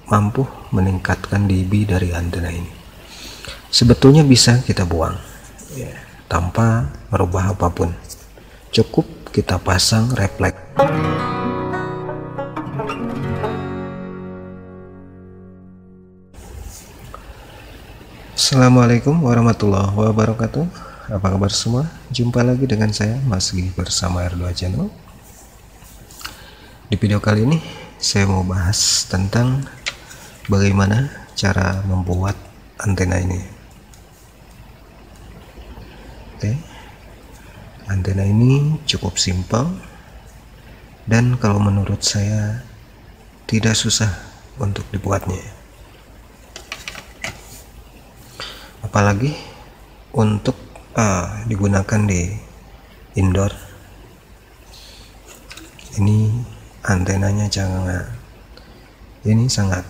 mampu meningkatkan dB dari antena ini. Sebetulnya bisa kita buang ya, tanpa merubah apapun. Cukup kita pasang refleks. Assalamualaikum warahmatullahi wabarakatuh. Apa kabar semua? Jumpa lagi dengan saya Mas Gi bersama R2 Channel. Di video kali ini saya mau bahas tentang bagaimana cara membuat antena ini. Oke, antena ini cukup simpel dan kalau menurut saya tidak susah untuk dibuatnya, apalagi untuk digunakan di indoor. Ini antenanya sangat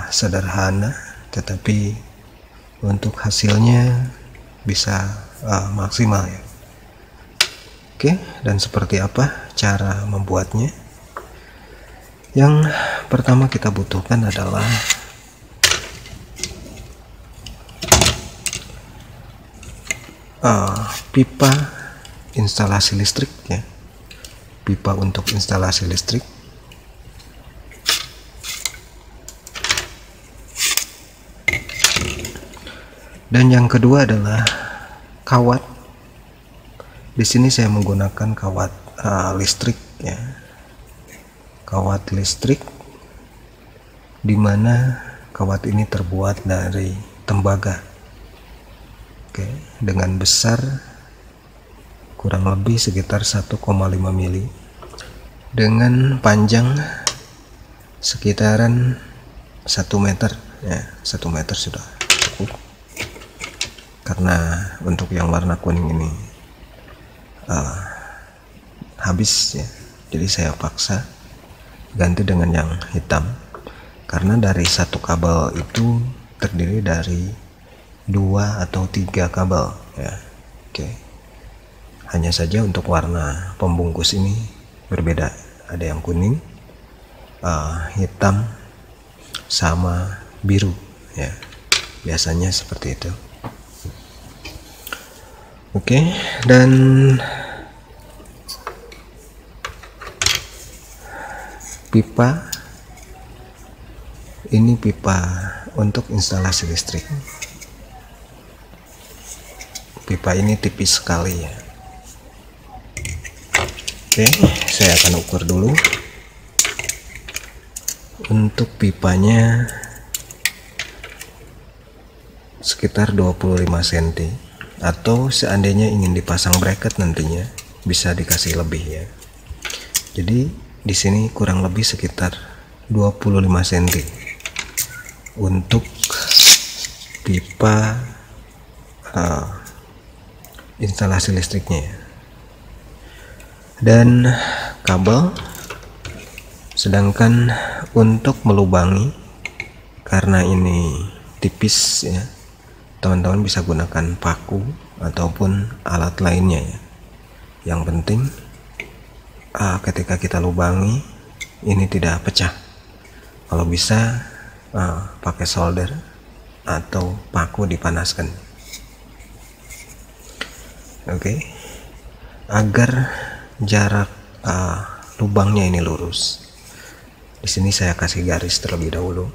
sederhana, tetapi untuk hasilnya bisa maksimal ya. Oke, dan seperti apa cara membuatnya? Yang pertama kita butuhkan adalah pipa instalasi listrik ya, pipa untuk instalasi listrik. Dan yang kedua adalah kawat. Di sini saya menggunakan kawat listrik ya, kawat listrik, dimana kawat ini terbuat dari tembaga. Oke, dengan besar kurang lebih sekitar 1,5 mili, dengan panjang sekitaran 1 meter ya, 1 meter sudah cukup. Karena untuk yang warna kuning ini habis ya, jadi saya paksa ganti dengan yang hitam, karena dari satu kabel itu terdiri dari 2 atau 3 kabel ya. Oke, hanya saja untuk warna pembungkus ini berbeda, ada yang kuning, hitam, sama biru ya, biasanya seperti itu. Oke, dan pipa ini pipa untuk instalasi listrik. Pipa ini tipis sekali ya. Oke, saya akan ukur dulu. Untuk pipanya sekitar 25 cm, atau seandainya ingin dipasang bracket nantinya bisa dikasih lebih ya. Jadi di sini kurang lebih sekitar 25 cm untuk pipa instalasi listriknya ya. Dan kabel, sedangkan untuk melubangi, karena ini tipis ya, teman-teman bisa gunakan paku ataupun alat lainnya ya. Yang penting ketika kita lubangi ini tidak pecah. Kalau bisa pakai solder atau paku dipanaskan. Oke, agar jarak lubangnya ini lurus. Di sini saya kasih garis terlebih dahulu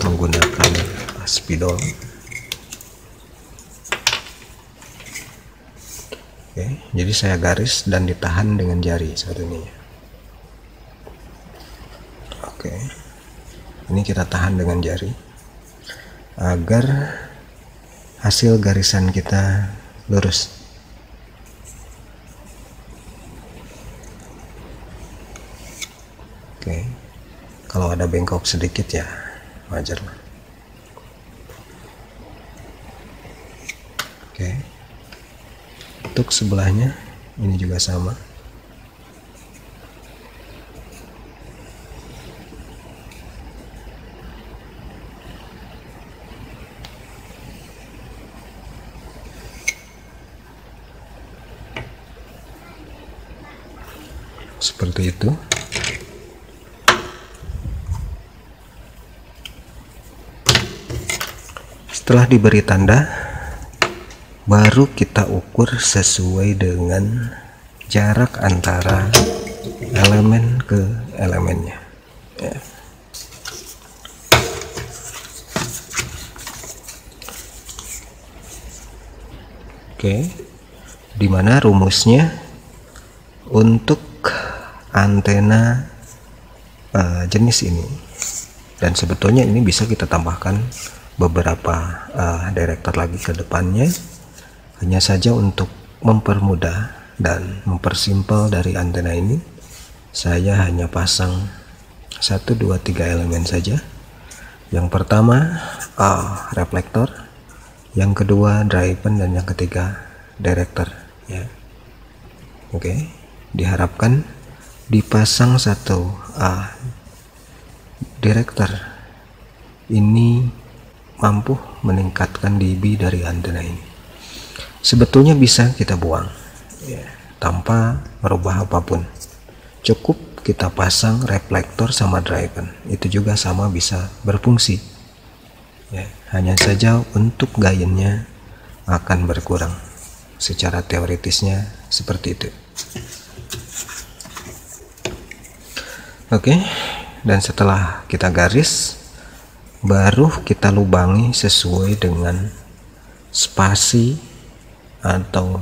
menggunakan spidol. Oke, jadi saya garis dan ditahan dengan jari seperti ini. Oke, ini kita tahan dengan jari agar hasil garisan kita lurus. Oke, kalau ada bengkok sedikit ya wajar lah. Oke, untuk sebelahnya ini juga sama. Seperti itu. Setelah diberi tanda, baru kita ukur sesuai dengan jarak antara elemen ke elemennya ya. Oke, dimana rumusnya untuk antena jenis ini, dan sebetulnya ini bisa kita tambahkan beberapa direktor lagi ke depannya, hanya saja untuk mempermudah dan mempersimpel dari antena ini, saya hanya pasang 1, 2, 3 elemen saja. Yang pertama reflektor, yang kedua driven, dan yang ketiga direktor ya. Oke, diharapkan dipasang satu direktor ini mampu meningkatkan dB dari antena ini. Sebetulnya bisa kita buang ya, tanpa merubah apapun. Cukup kita pasang reflektor sama driven, itu juga sama bisa berfungsi ya. Hanya saja untuk gainnya akan berkurang. Secara teoritisnya seperti itu. Oke, dan setelah kita garis, baru kita lubangi sesuai dengan spasi atau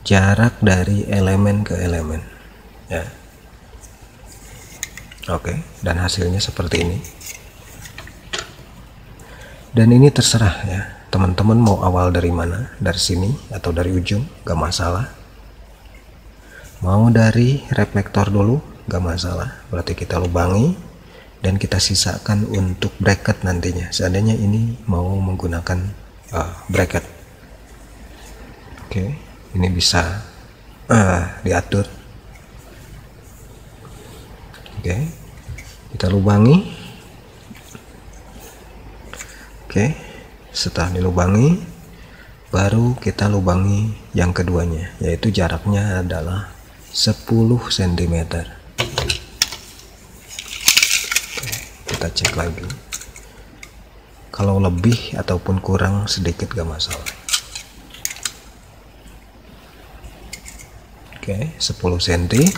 jarak dari elemen ke elemen ya. Oke, dan hasilnya seperti ini. Dan ini terserah ya, teman-teman mau awal dari mana, dari sini atau dari ujung, gak masalah. Mau dari reflektor dulu, gak masalah. Berarti kita lubangi dan kita sisakan untuk bracket nantinya, seandainya ini mau menggunakan bracket. Oke, ini bisa diatur. Oke, kita lubangi. Oke, setelah dilubangi, baru kita lubangi yang keduanya, yaitu jaraknya adalah 10 cm. Oke, kita cek lagi. Kalau lebih ataupun kurang sedikit gak masalah. Oke, 10 cm.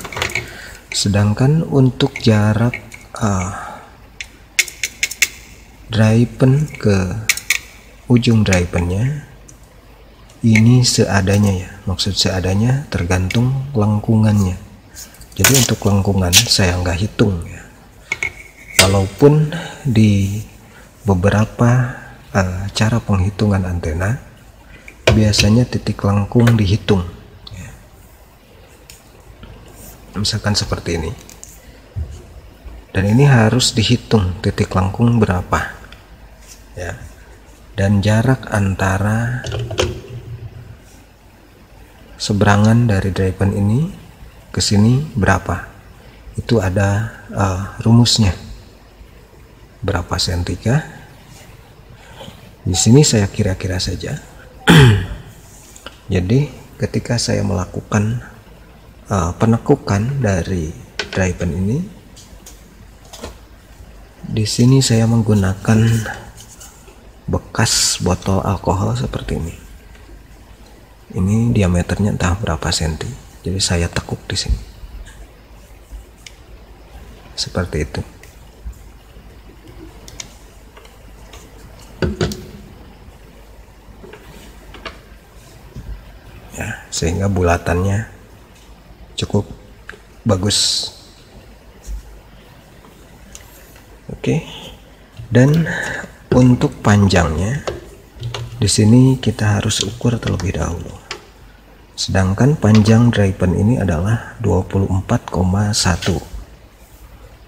Sedangkan untuk jarak driven ke ujung drivennya ini seadanya ya, maksud seadanya tergantung lengkungannya. Jadi untuk lengkungan saya nggak hitung ya, walaupun di beberapa cara penghitungan antena biasanya titik lengkung dihitung ya. Misalkan seperti ini, dan ini harus dihitung titik lengkung berapa ya, dan jarak antara seberangan dari driven ini ke sini berapa, itu ada rumusnya. Berapa sentikah? Di sini saya kira-kira saja. Jadi ketika saya melakukan penekukan dari driven ini, di sini saya menggunakan bekas botol alkohol seperti ini. Ini diameternya entah berapa senti, jadi saya tekuk di sini seperti itu ya, sehingga bulatannya cukup bagus. Oke, dan untuk panjangnya di sini kita harus ukur terlebih dahulu. Sedangkan panjang driven ini adalah 24,1.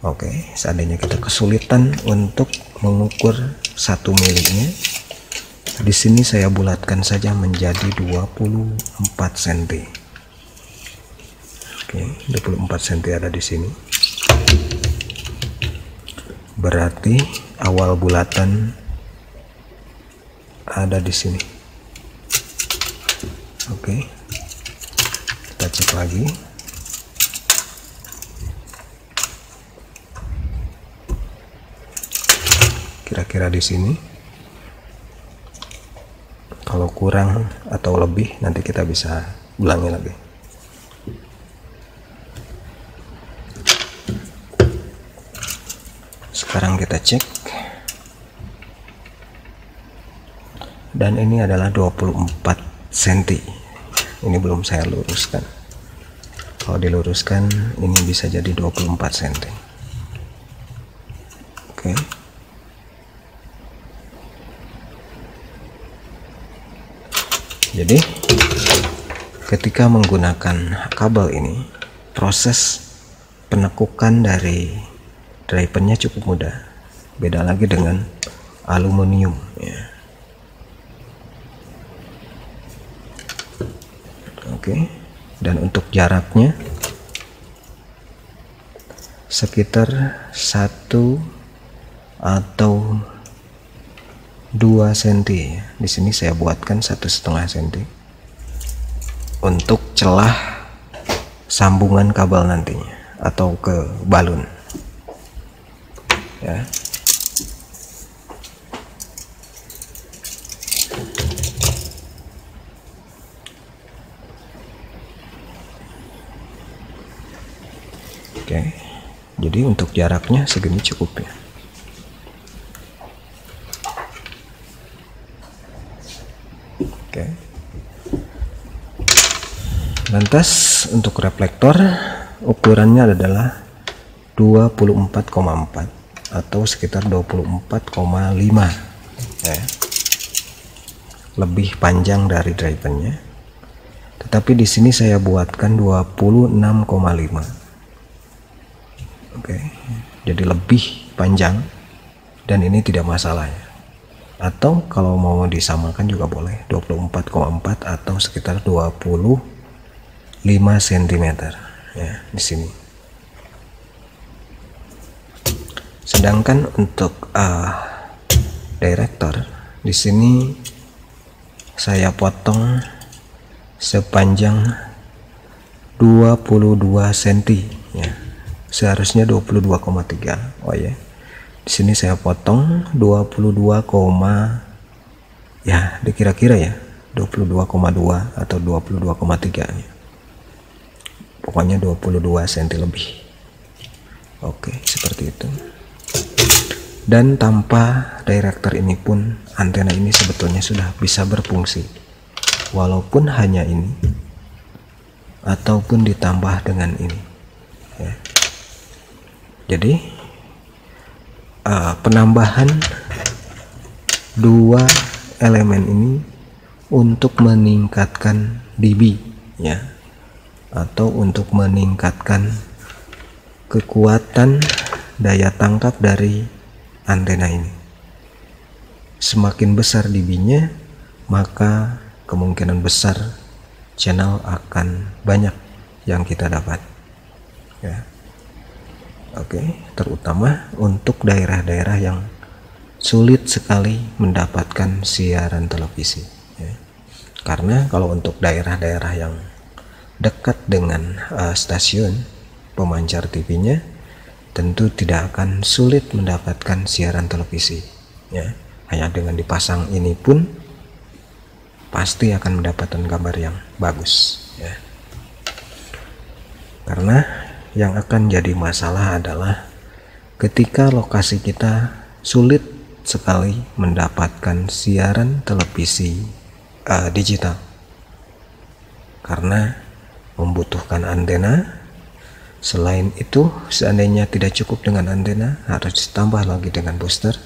Oke, seandainya kita kesulitan untuk mengukur 1 milinya, di sini saya bulatkan saja menjadi 24 cm. Oke, 24 cm ada di sini. Berarti awal bulatan ada di sini. Oke, kita cek lagi. Kira-kira di sini. kalau kurang atau lebih nanti kita bisa ulangi lagi. Sekarang kita cek, dan ini adalah 24 cm. Ini belum saya luruskan. Kalau diluruskan ini bisa jadi 24 cm. Oke. Jadi ketika menggunakan kabel ini, proses penekukan dari drivernya cukup mudah. Beda lagi dengan aluminium ya. Oke. Dan untuk jaraknya sekitar 1 atau 2 cm. Di sini saya buatkan 1,5 cm untuk celah sambungan kabel nantinya atau ke balun ya. Oke, jadi untuk jaraknya segini cukup ya. Oke. Lantas untuk reflektor ukurannya adalah 24,4 atau sekitar 24,5 ya. Lebih panjang dari drivernya. Tetapi di sini saya buatkan 26,5. Oke. Jadi lebih panjang dan ini tidak masalah ya. Atau kalau mau disamakan juga boleh 24,4 atau sekitar 25 cm ya di sini. Sedangkan untuk director di sini saya potong sepanjang 22 cm ya. Seharusnya 22,3. Oh ya. Di sini saya potong 22, ya dikira-kira ya 22,2 atau 22,3 ya. Pokoknya 22 cm lebih. Oke, seperti itu. Dan tanpa director ini pun antena ini sebetulnya sudah bisa berfungsi, walaupun hanya ini ataupun ditambah dengan ini ya. Jadi penambahan dua elemen ini untuk meningkatkan dB ya, atau untuk meningkatkan kekuatan daya tangkap dari antena ini. Semakin besar dB-nya, maka kemungkinan besar channel akan banyak yang kita dapat ya. Oke, terutama untuk daerah-daerah yang sulit sekali mendapatkan siaran televisi ya. Karena kalau untuk daerah-daerah yang dekat dengan stasiun pemancar TV-nya, tentu tidak akan sulit mendapatkan siaran televisi ya. Hanya dengan dipasang ini pun pasti akan mendapatkan gambar yang bagus ya. Karena yang akan jadi masalah adalah ketika lokasi kita sulit sekali mendapatkan siaran televisi digital karena membutuhkan antena. Selain itu, seandainya tidak cukup dengan antena, harus ditambah lagi dengan booster,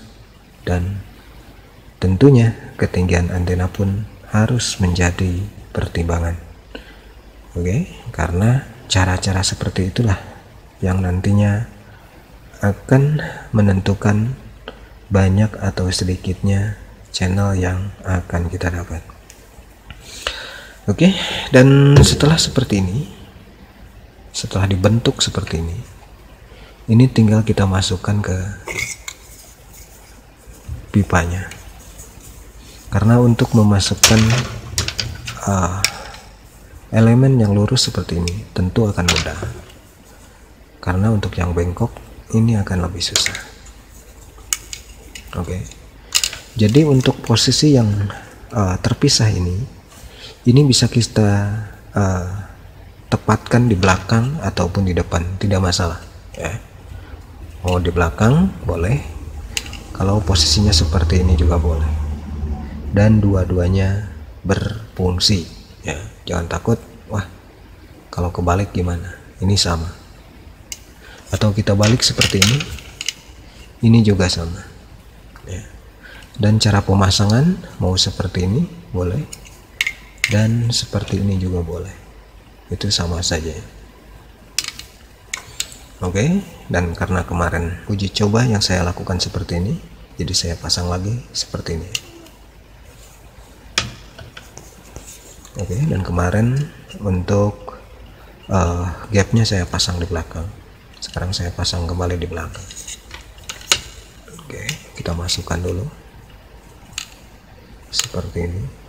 dan tentunya ketinggian antena pun harus menjadi pertimbangan. Oke, karena cara-cara seperti itulah yang nantinya akan menentukan banyak atau sedikitnya channel yang akan kita dapat. Oke, dan setelah seperti ini, setelah dibentuk seperti ini tinggal kita masukkan ke pipanya. Karena untuk memasukkan elemen yang lurus seperti ini tentu akan mudah, karena untuk yang bengkok ini akan lebih susah. Oke, jadi untuk posisi yang terpisah ini bisa kita tepatkan di belakang ataupun di depan, tidak masalah ya. Mau di belakang boleh, kalau posisinya seperti ini juga boleh, dan dua-duanya berfungsi ya. Jangan takut, wah kalau kebalik gimana, ini sama. Atau kita balik seperti ini juga sama ya. Dan cara pemasangan mau seperti ini boleh, dan seperti ini juga boleh, itu sama saja. Oke, dan karena kemarin uji coba yang saya lakukan seperti ini, jadi saya pasang lagi seperti ini. Oke, dan kemarin untuk gapnya saya pasang di belakang, sekarang saya pasang kembali di belakang. Oke, kita masukkan dulu seperti ini.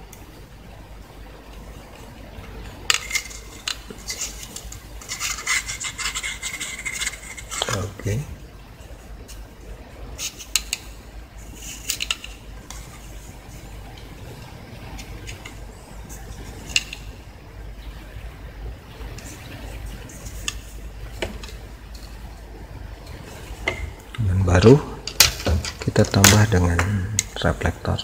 Oke, dan baru kita tambah dengan reflektor.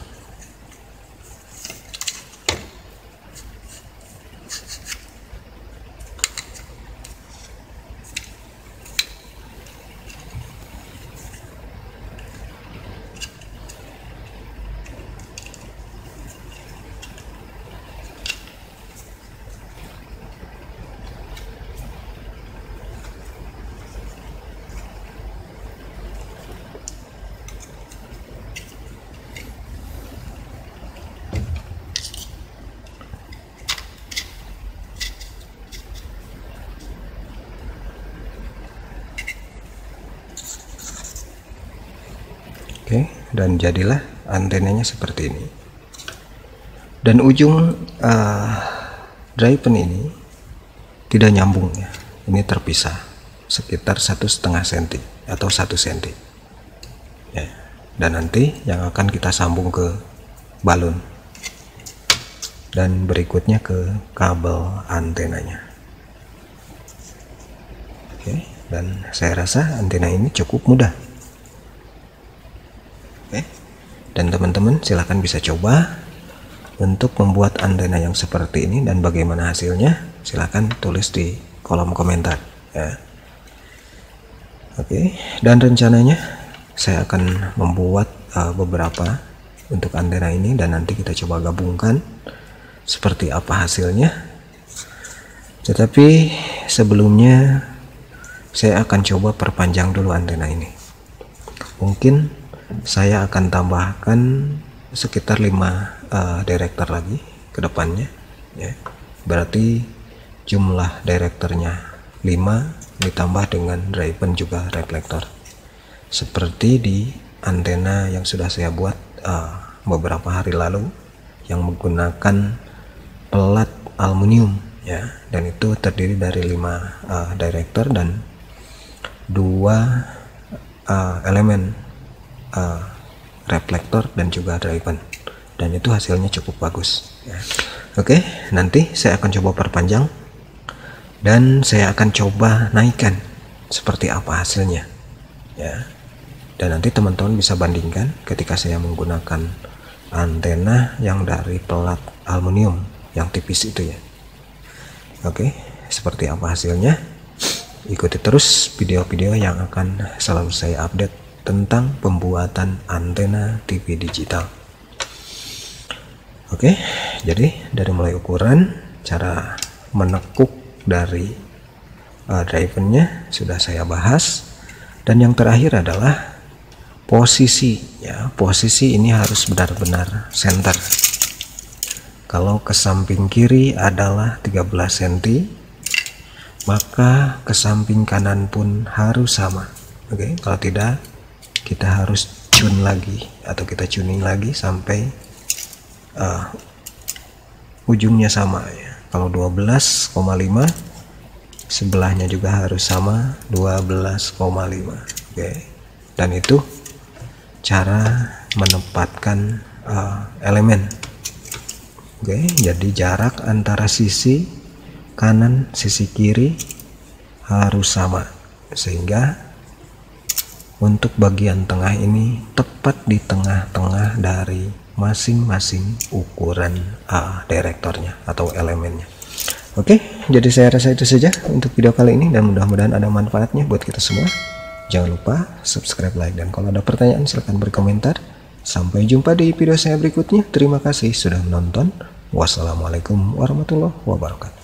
Oke, dan jadilah antenanya seperti ini. Dan ujung driven ini tidak nyambung ya, ini terpisah sekitar 1,5 cm atau 1 cm ya. Dan nanti yang akan kita sambung ke balon, dan berikutnya ke kabel antenanya. Oke, dan saya rasa antena ini cukup mudah. Dan teman-teman silahkan bisa coba untuk membuat antena yang seperti ini, dan bagaimana hasilnya silahkan tulis di kolom komentar ya. Oke, dan rencananya saya akan membuat beberapa untuk antena ini, dan nanti kita coba gabungkan seperti apa hasilnya. Tetapi sebelumnya saya akan coba perpanjang dulu antena ini. Mungkin saya akan tambahkan sekitar 5 direktor lagi ke depannya ya. Berarti jumlah direktornya 5 ditambah dengan driven juga reflektor, seperti di antena yang sudah saya buat beberapa hari lalu yang menggunakan pelat aluminium ya. Dan itu terdiri dari 5 direktor dan 2 elemen reflektor dan juga driven, dan itu hasilnya cukup bagus ya. Oke, nanti saya akan coba perpanjang dan saya akan coba naikkan seperti apa hasilnya ya. Dan nanti teman-teman bisa bandingkan ketika saya menggunakan antena yang dari pelat aluminium yang tipis itu ya. Oke, seperti apa hasilnya, ikuti terus video-video yang akan selalu saya update tentang pembuatan antena TV digital. Oke, jadi dari mulai ukuran, cara menekuk dari drivennya sudah saya bahas, dan yang terakhir adalah posisi ya. Posisi ini harus benar-benar center. Kalau ke samping kiri adalah 13 cm, maka ke samping kanan pun harus sama. Oke, kalau tidak kita harus tune lagi atau kita tuning lagi sampai ujungnya sama ya. Kalau 12,5 sebelahnya juga harus sama 12,5. Oke, dan itu cara menempatkan elemen Oke, jadi jarak antara sisi kanan sisi kiri harus sama, sehingga untuk bagian tengah ini tepat di tengah-tengah dari masing-masing ukuran direktornya atau elemennya. Oke, jadi saya rasa itu saja untuk video kali ini, dan mudah-mudahan ada manfaatnya buat kita semua. Jangan lupa subscribe, like, dan kalau ada pertanyaan silahkan berkomentar. Sampai jumpa di video saya berikutnya. Terima kasih sudah menonton. Wassalamualaikum warahmatullahi wabarakatuh.